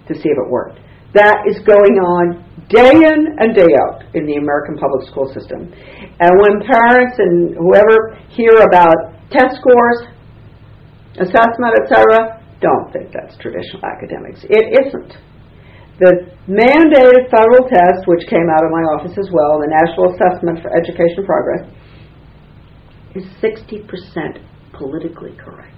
to see if it worked. That is going on day in and day out in the American public school system. And when parents and whoever hear about test scores, assessment, etc., don't think that's traditional academics. It isn't. The mandated federal test, which came out of my office as well, the National Assessment for Education Progress, is 60% politically correct.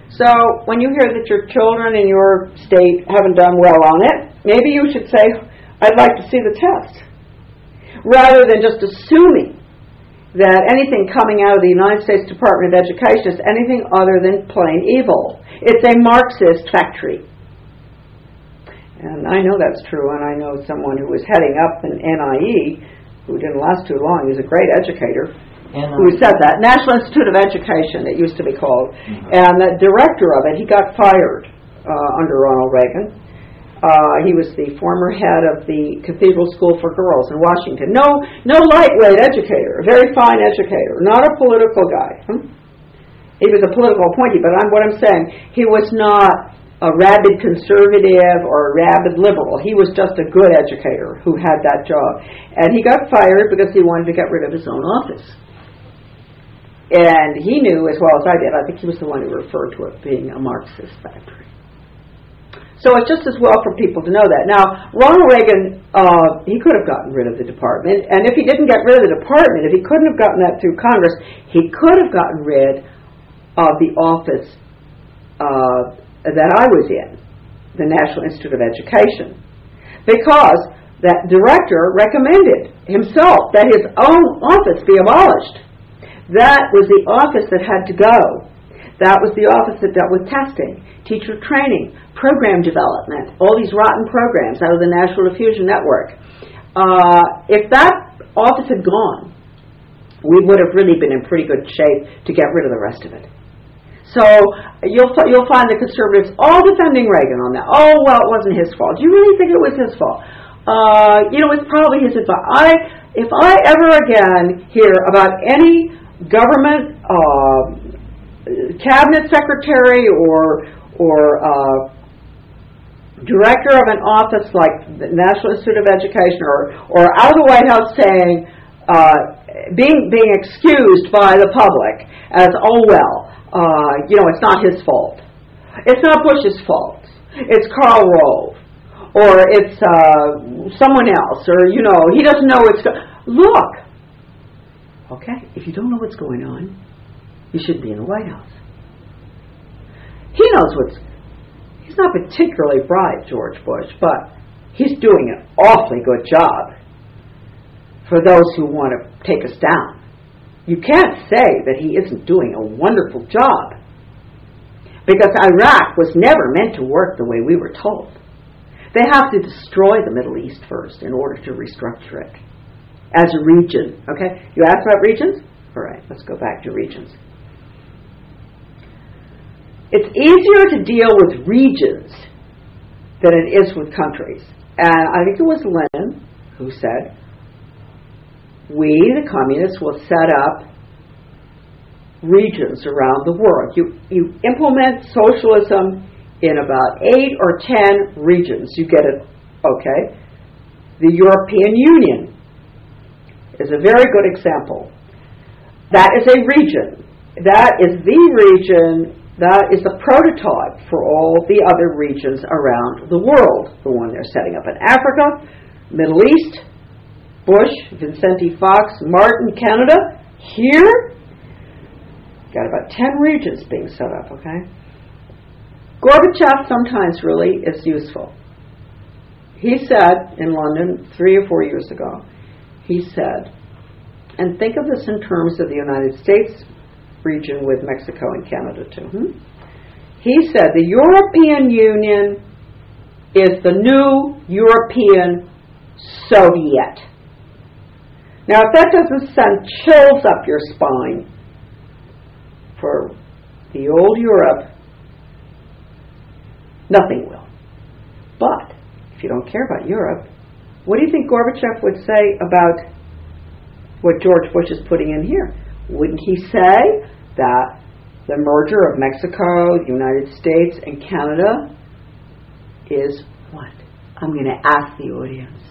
So when you hear that your children in your state haven't done well on it, maybe you should say, I'd like to see the test, rather than just assuming that anything coming out of the United States Department of Education is anything other than plain evil. It's a Marxist factory. And I know that's true, and I know someone who was heading up an NIE, who didn't last too long. He was a great educator, who said that. National Institute of Education, it used to be called. Mm-hmm. And the director of it, he got fired under Ronald Reagan. He was the former head of the Cathedral School for Girls in Washington. No lightweight educator, a very fine educator, not a political guy. He was a political appointee, but what I'm saying, he was not a rabid conservative or a rabid liberal. He was just a good educator who had that job. And he got fired because he wanted to get rid of his own office. And he knew as well as I did, I think he was the one who referred to it being a Marxist factory. So it's just as well for people to know that. Now, Ronald Reagan, he could have gotten rid of the department, and if he didn't get rid of the department, if he couldn't have gotten that through Congress, he could have gotten rid of the office that I was in, the National Institute of Education, because that director recommended himself that his own office be abolished. That was the office that had to go. That was the office that dealt with testing, teacher training, program development, all these rotten programs out of the National Diffusion Network. If that office had gone, we would have really been in pretty good shape to get rid of the rest of it. So you'll find the conservatives all defending Reagan on that. Oh, well, it wasn't his fault. Do you really think it was his fault? It's probably his fault. If I ever again hear about any government cabinet secretary or director of an office like the National Institute of Education or out of the White House saying, being excused by the public as, oh, well, it's not his fault. It's not Bush's fault. It's Karl Rove. Or it's someone else. Or, he doesn't know what's going on. Look. Okay, if you don't know what's going on, you shouldn't be in the White House. He knows he's not particularly bright, George Bush, but he's doing an awfully good job for those who want to take us down. You can't say that he isn't doing a wonderful job, because Iraq was never meant to work the way we were told. They have to destroy the Middle East first in order to restructure it as a region. Okay? You asked about regions? All right, let's go back to regions. It's easier to deal with regions than it is with countries. And I think it was Lenin who said, we, the communists, will set up regions around the world. You implement socialism in about 8 or 10 regions. You get it, okay? The European Union is a very good example. That is a region. That is the region, that is the prototype for all the other regions around the world. The one they're setting up in Africa, Middle East, Bush, Vicente Fox, Martin, Canada. Here, got about 10 regions being set up, okay? Gorbachev sometimes really is useful. He said in London 3 or 4 years ago, he said, and think of this in terms of the United States region with Mexico and Canada too. He said the European Union is the new European Soviet. Now, if that doesn't send chills up your spine for the old Europe, nothing will. But if you don't care about Europe, what do you think Gorbachev would say about what George Bush is putting in here? Wouldn't he say that the merger of Mexico, the United States, and Canada is what? I'm going to ask the audience.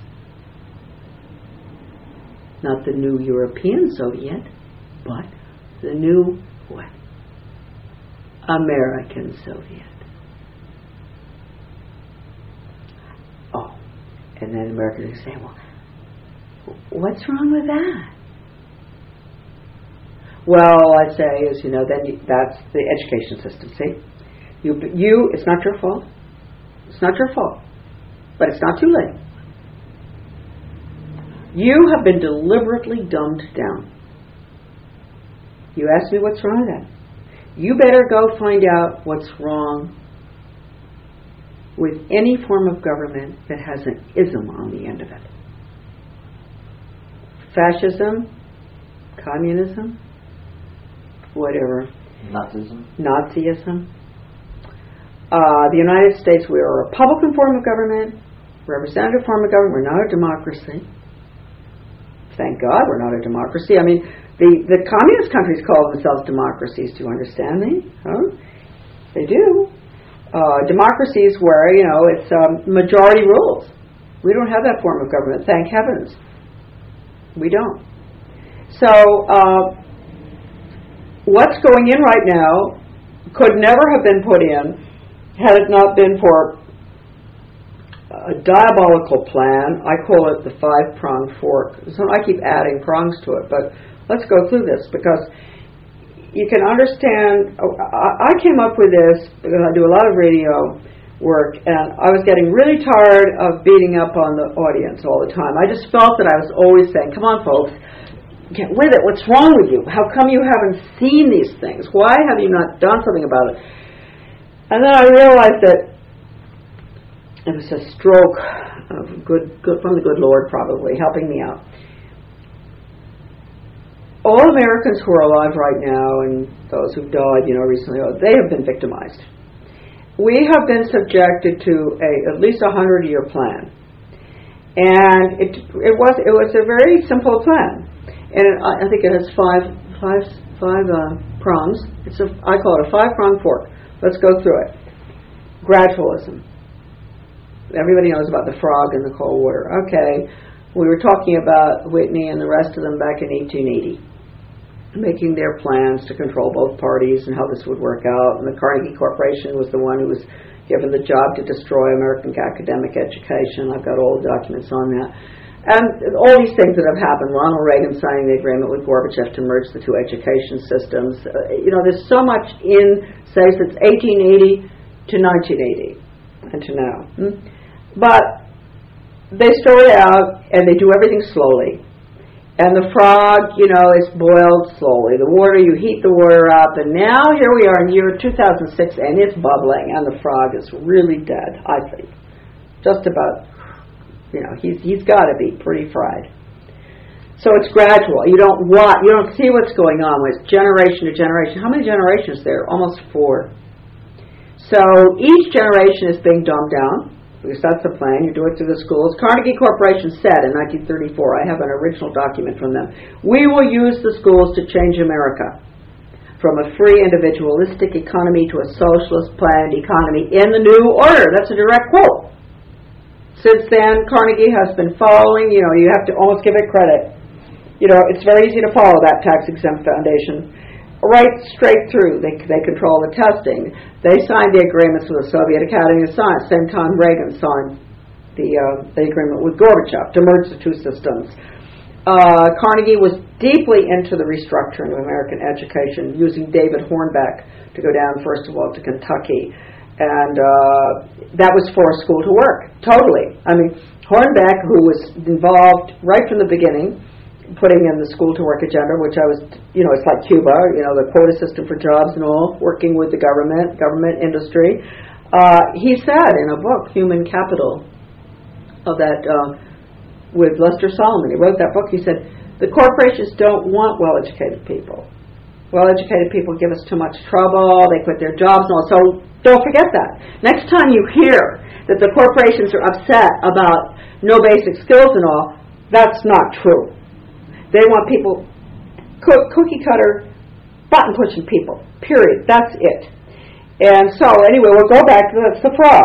Not the new European Soviet, but the new what? American Soviet. Oh, and then Americans say, well, what's wrong with that? Well, I say is, then that's the education system. See, you, it's not your fault. It's not your fault, but it's not too late. You have been deliberately dumbed down. You ask me what's wrong with that. You better go find out what's wrong with any form of government that has an ism on the end of it. Fascism, communism, whatever. Nazism. The United States, we are a Republican form of government, representative form of government. We're not a democracy. Thank God we're not a democracy. I mean, the communist countries call themselves democracies. Do you understand me? Huh? They do. Democracies where, it's majority rules. We don't have that form of government, thank heavens. We don't. So, what's going in right now could never have been put in had it not been for a diabolical plan. I call it the 5-pronged fork. So I keep adding prongs to it, but let's go through this because you can understand. I came up with this because I do a lot of radio work, and I was getting really tired of beating up on the audience all the time. I just felt that I was always saying, come on folks, get with it. What's wrong with you? How come you haven't seen these things? Why have you not done something about it? And then I realized that it was a stroke of good from the good Lord, probably helping me out. All Americans who are alive right now, and those who've died, recently, they have been victimized. We have been subjected to at least 100-year plan, and it was a very simple plan, and I think it has five prongs. I call it a 5-pronged fork. Let's go through it. Gradualism. Everybody knows about the frog in the cold water. Okay, we were talking about Whitney and the rest of them back in 1880, making their plans to control both parties and how this would work out. And the Carnegie Corporation was the one who was given the job to destroy American academic education. I've got all the documents on that. And all these things that have happened. Ronald Reagan signing the agreement with Gorbachev to merge the two education systems. There's so much in, say, since 1880 to 1980 and to now. But they start out and they do everything slowly. And the frog, is boiled slowly. The water, you heat the water up, and now here we are in year 2006, and it's bubbling, and the frog is really dead, I think. Just about, he's got to be pretty fried. So it's gradual. You don't see what's going on. It's generation to generation. How many generations there? Almost 4. So each generation is being dumbed down. Because that's the plan. You do it through the schools. Carnegie Corporation said in 1934, I have an original document from them, we will use the schools to change America from a free individualistic economy to a socialist planned economy in the new order. That's a direct quote. Since then, Carnegie has been following, you have to almost give it credit. It's very easy to follow that tax-exempt foundation. Right straight through. They control the testing. They signed the agreements with the Soviet Academy of Science. Same time Reagan signed the agreement with Gorbachev to merge the two systems. Carnegie was deeply into the restructuring of American education, using David Hornbeck to go down, first of all, to Kentucky. And that was for a school to work, totally. I mean, Hornbeck, who was involved right from the beginning, putting in the school to work agenda, which I was, it's like Cuba, the quota system for jobs and all, working with the government industry. He said in a book, Human Capital, of that, with Lester Solomon, he wrote that book, he said, the corporations don't want well-educated people. Well-educated people give us too much trouble, they quit their jobs and all, so don't forget that. Next time you hear that the corporations are upset about no basic skills and all, that's not true. They want people, cookie cutter, button pushing people, period. That's it. And so anyway, we'll go back to the frog.